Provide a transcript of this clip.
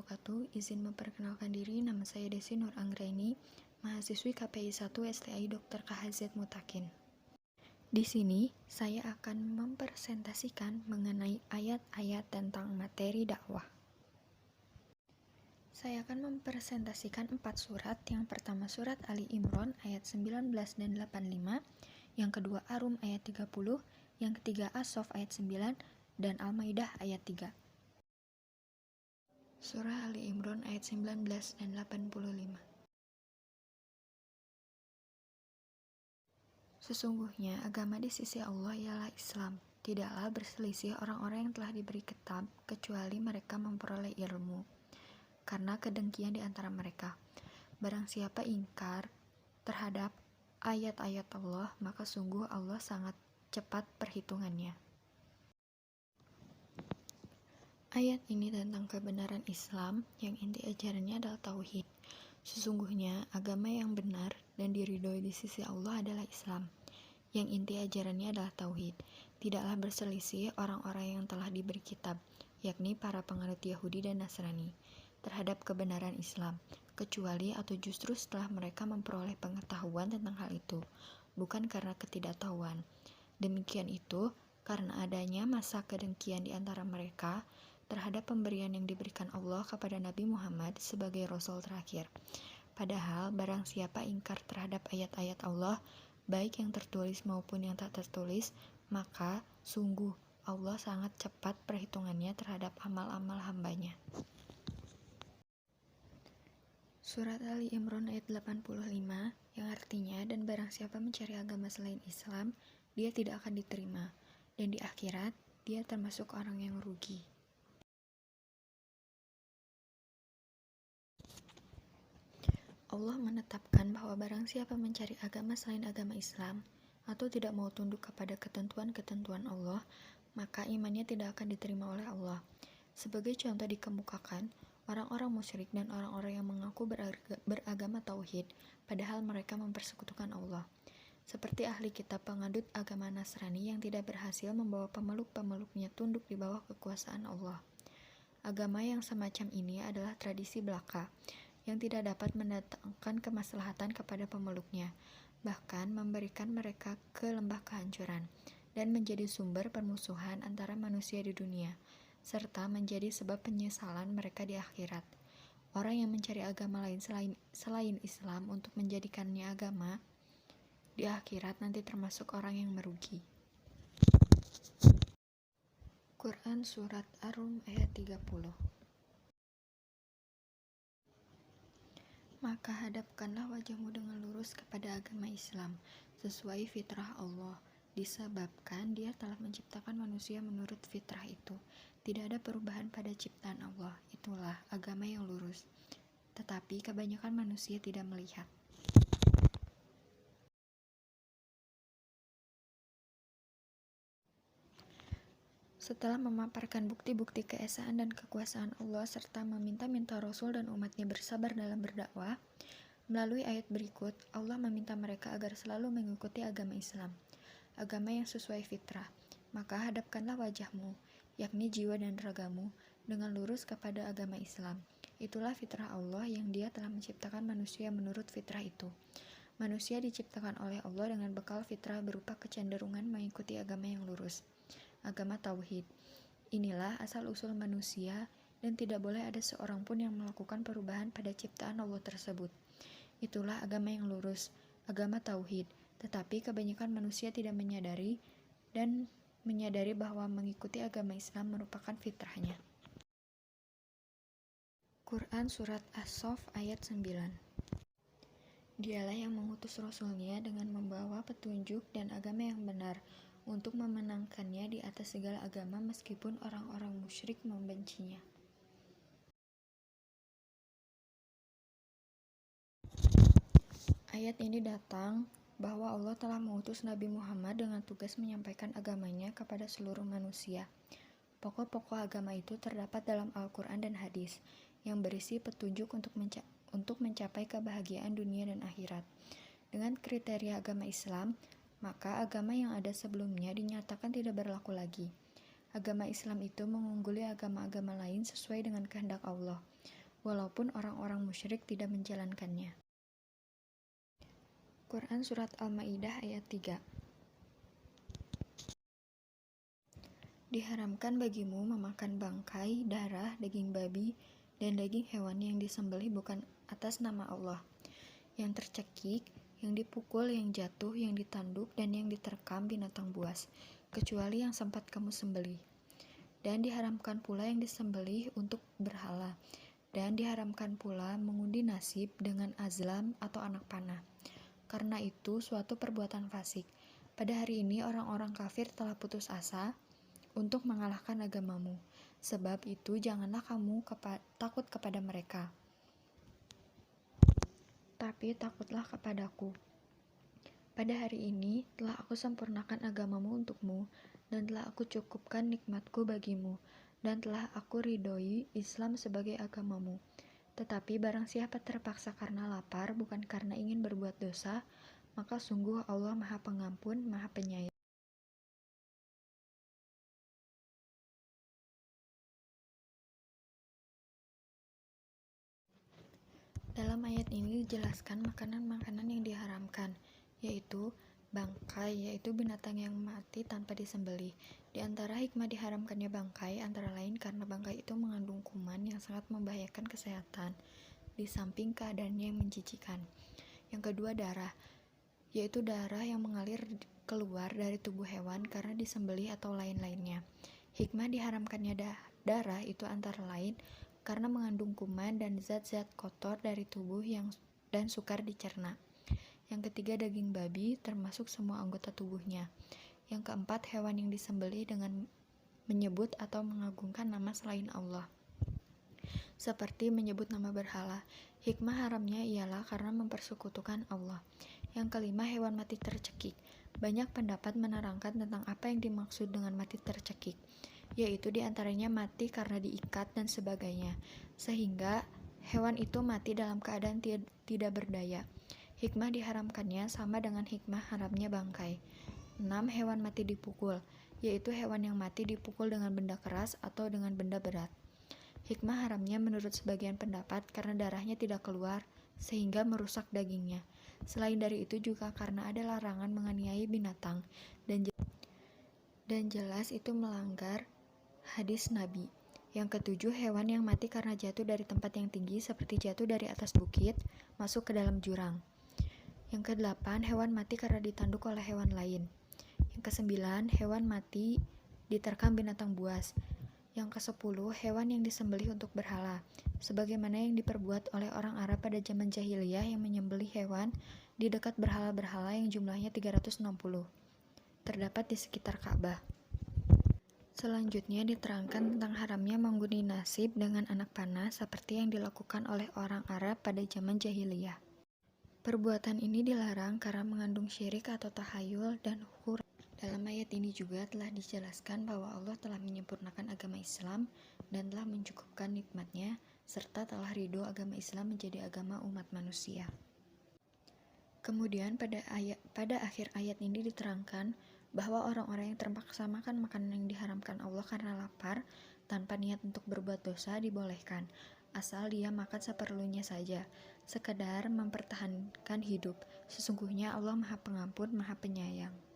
wabarakatuh. Izin memperkenalkan diri, nama saya Desi Nur Anggraini, mahasiswi KPI 1 STI Dr. KHZ Mutakin. Di sini, saya akan mempresentasikan mengenai ayat-ayat tentang materi dakwah. Saya akan mempresentasikan 4 surat. Yang pertama surat Ali Imran ayat 19 dan 85, yang kedua Arum ayat 30, yang ketiga As-Saff ayat 9, dan Al-Maidah ayat 3. Surah Ali Imran ayat 19 dan 85. Sesungguhnya agama di sisi Allah ialah Islam. Tidaklah berselisih orang-orang yang telah diberi kitab kecuali mereka memperoleh ilmu, karena kedengkian di antara mereka. Barang siapa ingkar terhadap ayat-ayat Allah, maka sungguh Allah sangat cepat perhitungannya. Ayat ini tentang kebenaran Islam yang inti ajarannya adalah tauhid. Sesungguhnya agama yang benar dan diridhoi di sisi Allah adalah Islam, yang inti ajarannya adalah tauhid. Tidaklah berselisih orang-orang yang telah diberi kitab, yakni para penganut Yahudi dan Nasrani, terhadap kebenaran Islam, kecuali atau justru setelah mereka memperoleh pengetahuan tentang hal itu, bukan karena ketidaktahuan. Demikian itu karena adanya masa kedengkian di antara mereka terhadap pemberian yang diberikan Allah kepada Nabi Muhammad sebagai Rasul terakhir. Padahal barang siapa ingkar terhadap ayat-ayat Allah, baik yang tertulis maupun yang tak tertulis, maka sungguh Allah sangat cepat perhitungannya terhadap amal-amal hambanya. Surat Ali Imran ayat 85 yang artinya, dan barang siapa mencari agama selain Islam, dia tidak akan diterima, dan di akhirat dia termasuk orang yang rugi. Allah menetapkan bahwa barang siapa mencari agama selain agama Islam atau tidak mau tunduk kepada ketentuan-ketentuan Allah, maka imannya tidak akan diterima oleh Allah. Sebagai contoh dikemukakan, orang-orang musyrik dan orang-orang yang mengaku beragama tauhid, padahal mereka mempersekutukan Allah. Seperti ahli kitab pengadut agama Nasrani yang tidak berhasil membawa pemeluk-pemeluknya tunduk di bawah kekuasaan Allah. Agama yang semacam ini adalah tradisi belaka, yang tidak dapat mendatangkan kemaslahatan kepada pemeluknya, bahkan memberikan mereka ke lembah kehancuran, dan menjadi sumber permusuhan antara manusia di dunia, serta menjadi sebab penyesalan mereka di akhirat. Orang yang mencari agama lain selain Islam untuk menjadikannya agama, di akhirat nanti termasuk orang yang merugi. Quran Surat Ar-Rum ayat 30. Maka hadapkanlah wajahmu dengan lurus kepada agama Islam, sesuai fitrah Allah, disebabkan Dia telah menciptakan manusia menurut fitrah itu. Tidak ada perubahan pada ciptaan Allah, itulah agama yang lurus. Tetapi kebanyakan manusia tidak melihat. Setelah memaparkan bukti-bukti keesaan dan kekuasaan Allah serta meminta-minta Rasul dan umatnya bersabar dalam berdakwah, melalui ayat berikut Allah meminta mereka agar selalu mengikuti agama Islam, agama yang sesuai fitrah. Maka hadapkanlah wajahmu, yakni jiwa dan ragamu, dengan lurus kepada agama Islam. Itulah fitrah Allah yang Dia telah menciptakan manusia menurut fitrah itu. Manusia diciptakan oleh Allah dengan bekal fitrah berupa kecenderungan mengikuti agama yang lurus, agama tauhid. Inilah asal-usul manusia, dan tidak boleh ada seorang pun yang melakukan perubahan pada ciptaan Allah tersebut. Itulah agama yang lurus, agama tauhid. Tetapi kebanyakan manusia tidak menyadari bahwa mengikuti agama Islam merupakan fitrahnya. Quran Surat As-Saff ayat 9. Dialah yang mengutus Rasulnya dengan membawa petunjuk dan agama yang benar, untuk memenangkannya di atas segala agama meskipun orang-orang musyrik membencinya. Ayat ini datang bahwa Allah telah mengutus Nabi Muhammad dengan tugas menyampaikan agamanya kepada seluruh manusia. Pokok-pokok agama itu terdapat dalam Al-Quran dan hadis, yang berisi petunjuk untuk mencapai kebahagiaan dunia dan akhirat. Dengan kriteria agama Islam, maka agama yang ada sebelumnya dinyatakan tidak berlaku lagi. Agama Islam itu mengungguli agama-agama lain sesuai dengan kehendak Allah. walaupun orang-orang musyrik tidak menjalankannya. Quran Surat Al-Ma'idah ayat 3. Diharamkan bagimu memakan bangkai, darah, daging babi, dan daging hewan yang disembelih bukan atas nama Allah, yang tercekik, yang dipukul, yang jatuh, yang ditanduk, dan yang diterkam binatang buas, kecuali yang sempat kamu sembelih. Dan diharamkan pula yang disembelih untuk berhala, dan diharamkan pula mengundi nasib dengan azlam atau anak panah. Karena itu suatu perbuatan fasik. Pada hari ini orang-orang kafir telah putus asa untuk mengalahkan agamamu. Sebab itu janganlah kamu takut kepada mereka, tapi takutlah kepadaku. Pada hari ini telah aku sempurnakan agamamu untukmu, dan telah aku cukupkan nikmatku bagimu, dan telah aku ridhoi Islam sebagai agamamu. Tetapi barang siapa terpaksa karena lapar, bukan karena ingin berbuat dosa, maka sungguh Allah Maha Pengampun, Maha Penyayang. Dalam ayat ini dijelaskan makanan-makanan yang diharamkan, yaitu bangkai, yaitu binatang yang mati tanpa disembelih. Di antara hikmah diharamkannya bangkai antara lain karena bangkai itu mengandung kuman yang sangat membahayakan kesehatan, di samping keadaannya yang menjijikan. Yang kedua, darah, yaitu darah yang mengalir keluar dari tubuh hewan karena disembelih atau lain-lainnya. Hikmah diharamkannya darah itu antara lain karena mengandung kuman dan zat-zat kotor dari tubuh dan sukar dicerna. Yang ketiga, daging babi termasuk semua anggota tubuhnya. Yang keempat, hewan yang disembelih dengan menyebut atau mengagungkan nama selain Allah, seperti menyebut nama berhala. Hikmah haramnya ialah karena mempersekutukan Allah. Yang kelima, hewan mati tercekik. Banyak pendapat menerangkan tentang apa yang dimaksud dengan mati tercekik, yaitu diantaranya mati karena diikat dan sebagainya, sehingga hewan itu mati dalam keadaan tidak berdaya. Hikmah diharamkannya sama dengan hikmah haramnya bangkai. 6. Hewan mati dipukul, yaitu hewan yang mati dipukul dengan benda keras atau dengan benda berat. Hikmah haramnya menurut sebagian pendapat karena darahnya tidak keluar, sehingga merusak dagingnya. Selain dari itu juga karena ada larangan menganiaya binatang, dan jelas itu melanggar hadis Nabi. Yang ketujuh, hewan yang mati karena jatuh dari tempat yang tinggi seperti jatuh dari atas bukit, masuk ke dalam jurang. Yang kedelapan, hewan mati karena ditanduk oleh hewan lain. Yang kesembilan, hewan mati diterkam binatang buas. Yang kesepuluh, hewan yang disembelih untuk berhala, sebagaimana yang diperbuat oleh orang Arab pada zaman jahiliyah yang menyembelih hewan di dekat berhala-berhala yang jumlahnya 360, terdapat di sekitar Ka'bah. Selanjutnya diterangkan tentang haramnya mengundi nasib dengan anak panah seperti yang dilakukan oleh orang Arab pada zaman jahiliyah. Perbuatan ini dilarang karena mengandung syirik atau tahayul dan huruf. Dalam ayat ini juga telah dijelaskan bahwa Allah telah menyempurnakan agama Islam dan telah mencukupkan nikmatnya, serta telah ridho agama Islam menjadi agama umat manusia. Kemudian pada akhir ayat ini diterangkan bahwa orang-orang yang terpaksa makan makanan yang diharamkan Allah karena lapar, tanpa niat untuk berbuat dosa dibolehkan, asal dia makan seperlunya saja, sekedar mempertahankan hidup. Sesungguhnya Allah Maha Pengampun, Maha Penyayang.